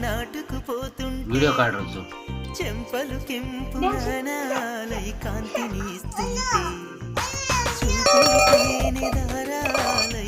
నాటుకుపోతుంటే video call రోజు చెంపలు కెంపు నానాలై కాంతిని ఇస్తుంటే చూపులు తేనె దారాలై